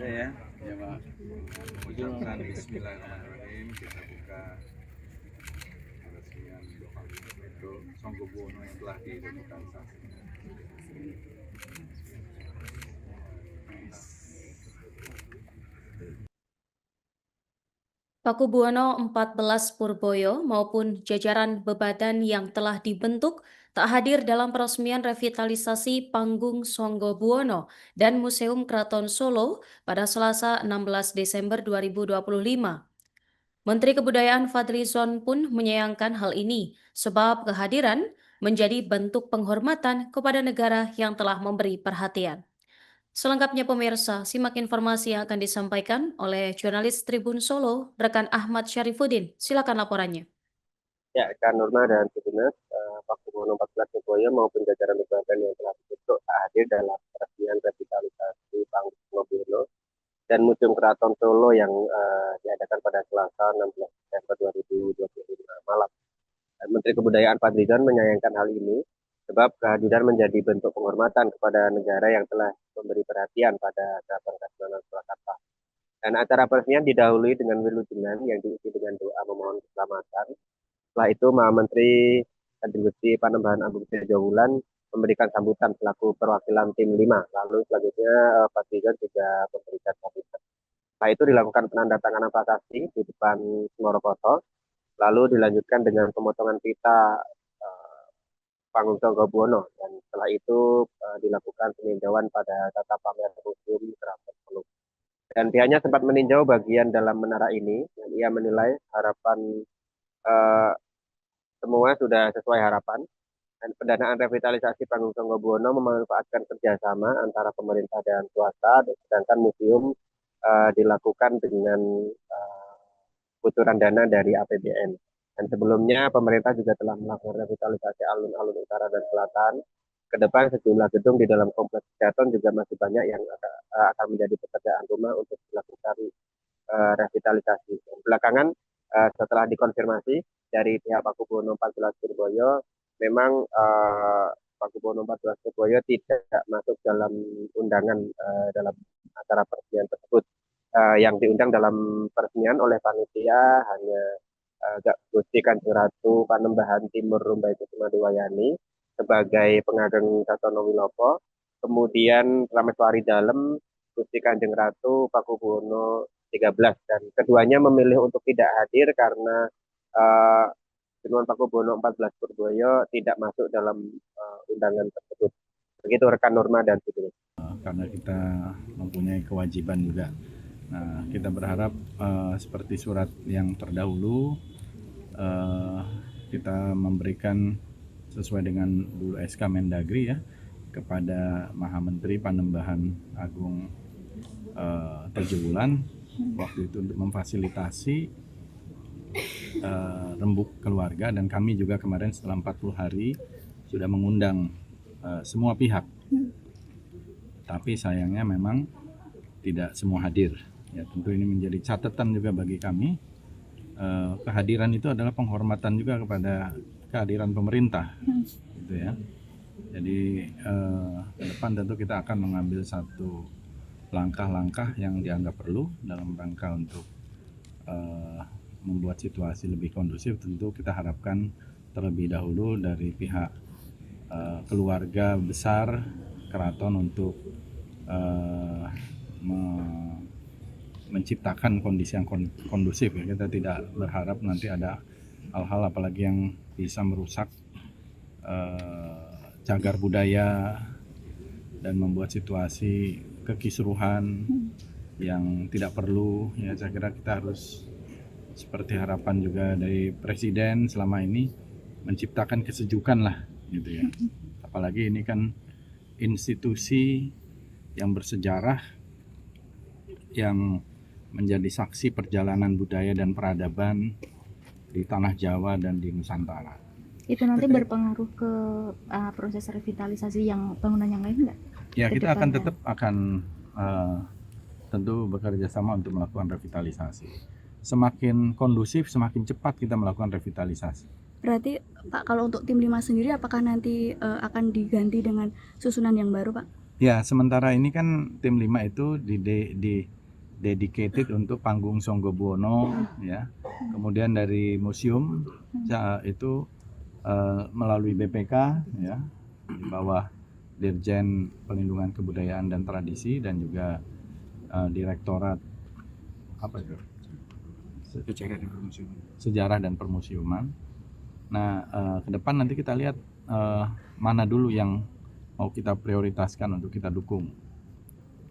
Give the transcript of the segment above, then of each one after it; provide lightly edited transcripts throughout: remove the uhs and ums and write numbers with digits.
Ya, ya Pak. Ucapkan Bismillahirrahmanirrahim. Kita buka peresmian untuk Songgobuwono yang telah direvitalisasi. Pakubuwono XIV Purboyo maupun jajaran bebadan yang telah dibentuk tak hadir dalam peresmian revitalisasi Panggung Songgobuwono dan Museum Keraton Solo pada Selasa 16 Desember 2025. Menteri Kebudayaan Fadlizon pun menyayangkan hal ini sebab kehadiran menjadi bentuk penghormatan kepada negara yang telah memberi perhatian. Selengkapnya pemirsa, simak informasi yang akan disampaikan oleh jurnalis Tribun Solo, rekan Ahmad Syarifuddin. Silakan laporannya. Ya, Kak Nurma dan Sudinas, Pakubuwono 14 Surabaya maupun jajaran lembaga yang telah dibentuk tak hadir dalam peresmian revitalisasi Panggung Songgobuwono dan Museum Keraton Solo yang diadakan pada Selasa 16 Desember 2025 malam. Menteri Kebudayaan Fadlizon menyayangkan hal ini sebab kehadiran menjadi bentuk penghormatan kepada negara yang telah memberi perhatian pada Keraton Kasunanan Surakarta. Dan acara peresmian didahului dengan wilujengan yang diisi dengan doa memohon keselamatan. Setelah itu, Menteri Distribusi Panembahan Agung Sejawulan memberikan sambutan selaku perwakilan tim 5. Lalu selanjutnya Fadlizon juga memberikan sambutan. Setelah itu dilakukan penandatanganan prasasti di depan Smorokoto. Lalu dilanjutkan dengan pemotongan pita Panggung Songgobuwono, dan setelah itu dilakukan peninjauan pada tata pamer Museum Keraton Solo. Dan pihaknya sempat meninjau bagian dalam menara ini, dan ia menilai harapan semua sudah sesuai harapan. Dan pendanaan revitalisasi Panggung Songgobuwono memanfaatkan kerjasama antara pemerintah dan swasta, sedangkan museum dilakukan dengan kucuran dana dari APBN. Dan sebelumnya pemerintah juga telah melakukan revitalisasi alun-alun utara dan selatan. Ke depan sejumlah gedung di dalam kompleks keraton juga masih banyak yang akan menjadi pekerjaan rumah untuk dilakukan revitalisasi. Belakangan setelah dikonfirmasi dari pihak Pakubuwono 14 Surabaya, memang Pakubuwono 14 Surabaya tidak masuk dalam undangan dalam acara peresmian tersebut. Yang diundang dalam peresmian oleh panitia hanya Gusti Kanjeng Ratu Panembahan Timur Rumbai Kusuma Dewayani sebagai pengageng Satono Wilopo, kemudian Prameswari Dalem Gusti Kanjeng Ratu Pakubuwono 13, dan keduanya memilih untuk tidak hadir karena Denuan Pakubuwono 14 Surabaya tidak masuk dalam undangan tersebut. Begitu rekan Norma dan Sudin. Karena kita mempunyai kewajiban juga. Nah, kita berharap seperti surat yang terdahulu kita memberikan sesuai dengan dulu SK Mendagri ya kepada Maha Menteri Panembahan Agung Sejawulan waktu itu untuk memfasilitasi rembuk keluarga, dan kami juga kemarin setelah 40 hari sudah mengundang semua pihak. Tapi sayangnya memang tidak semua hadir. Ya, tentu ini menjadi catatan juga bagi kami. Kehadiran itu adalah penghormatan juga kepada kehadiran pemerintah, gitu ya. Jadi ke depan tentu kita akan mengambil satu langkah-langkah yang dianggap perlu dalam rangka untuk membuat situasi lebih kondusif. Tentu kita harapkan terlebih dahulu dari pihak keluarga besar keraton untuk menciptakan kondisi yang kondusif ya. Kita tidak berharap nanti ada hal-hal apalagi yang bisa merusak cagar budaya dan membuat situasi kekisruhan yang tidak perlu ya. Saya kira kita harus seperti harapan juga dari Presiden selama ini menciptakan kesejukan lah gitu ya. Apalagi ini kan institusi yang bersejarah yang menjadi saksi perjalanan budaya dan peradaban di tanah Jawa dan di Nusantara. Itu nanti berpengaruh ke proses revitalisasi yang bangunan yang lain nggak? Ya, kita akan tetap tentu bekerja sama untuk melakukan revitalisasi. Semakin kondusif, semakin cepat kita melakukan revitalisasi. Berarti Pak, kalau untuk tim 5 sendiri apakah nanti akan diganti dengan susunan yang baru Pak? Ya, sementara ini kan tim 5 itu dedicated untuk panggung Songgobuwono ya. Kemudian dari museum itu melalui BPK ya, di bawah Dirjen Pelindungan Kebudayaan dan Tradisi dan juga Direktorat apa itu? Sejarah dan Permusiuman. Nah, ke depan nanti kita lihat mana dulu yang mau kita prioritaskan untuk kita dukung.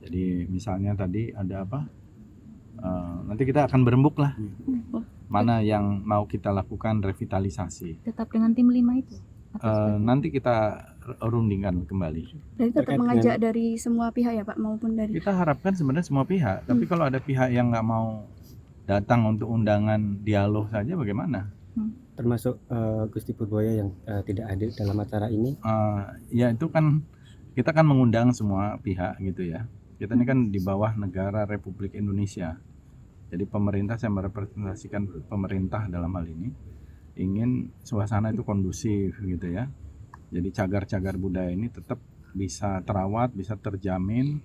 Jadi misalnya tadi ada apa? Nanti kita akan berembuk lah. Mana yang mau kita lakukan revitalisasi. Tetap dengan tim 5 itu? Nanti kita rundingkan kembali. Jadi tetap mengajak dari semua pihak ya Pak, maupun dari... Kita harapkan sebenarnya semua pihak. Tapi kalau ada pihak yang nggak mau datang untuk undangan dialog saja bagaimana? Termasuk Gusti Purboyo yang tidak hadir dalam acara ini? Ya itu kan kita kan mengundang semua pihak gitu ya. Kita ini kan di bawah negara Republik Indonesia. Jadi pemerintah, saya merepresentasikan pemerintah dalam hal ini, ingin suasana itu kondusif gitu ya. Jadi cagar-cagar budaya ini tetap bisa terawat, bisa terjamin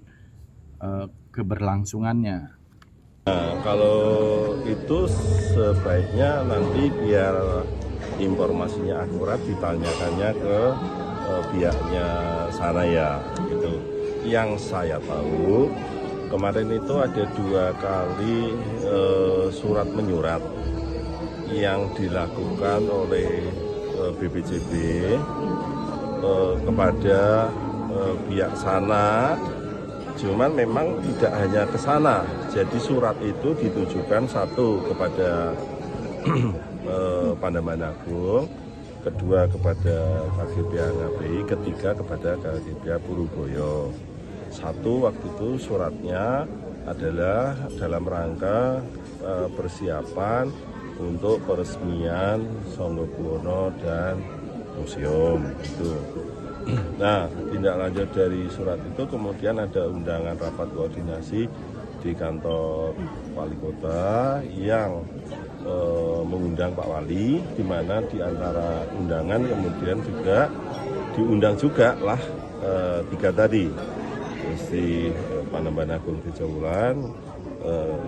keberlangsungannya. Nah, kalau itu sebaiknya nanti biar informasinya akurat ditanyakannya ke pihaknya sana ya gitu. Yang saya tahu kemarin itu ada 2 kali surat menyurat yang dilakukan oleh BPJB kepada pihak sana. Cuman memang tidak hanya ke sana, jadi surat itu ditujukan satu kepada Pandaman Agung, kedua kepada KGBA Ngabeyi, ketiga kepada KGBA Purboyo. Satu waktu itu suratnya adalah dalam rangka persiapan untuk peresmian Songgobuwono dan museum itu. Nah, tindak lanjut dari surat itu kemudian ada undangan rapat koordinasi di kantor Wali Kota yang mengundang Pak Wali, di mana di antara undangan kemudian juga diundang juga lah 3 tadi, Gusti Panamban Agung Kecewulan,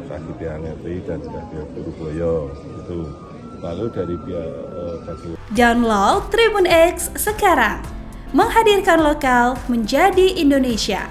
KGBA Ngabeyi dan KGBA Purboyo itu. Lalu dari pihak KGBA. Download Tribun X sekarang. Menghadirkan lokal menjadi Indonesia.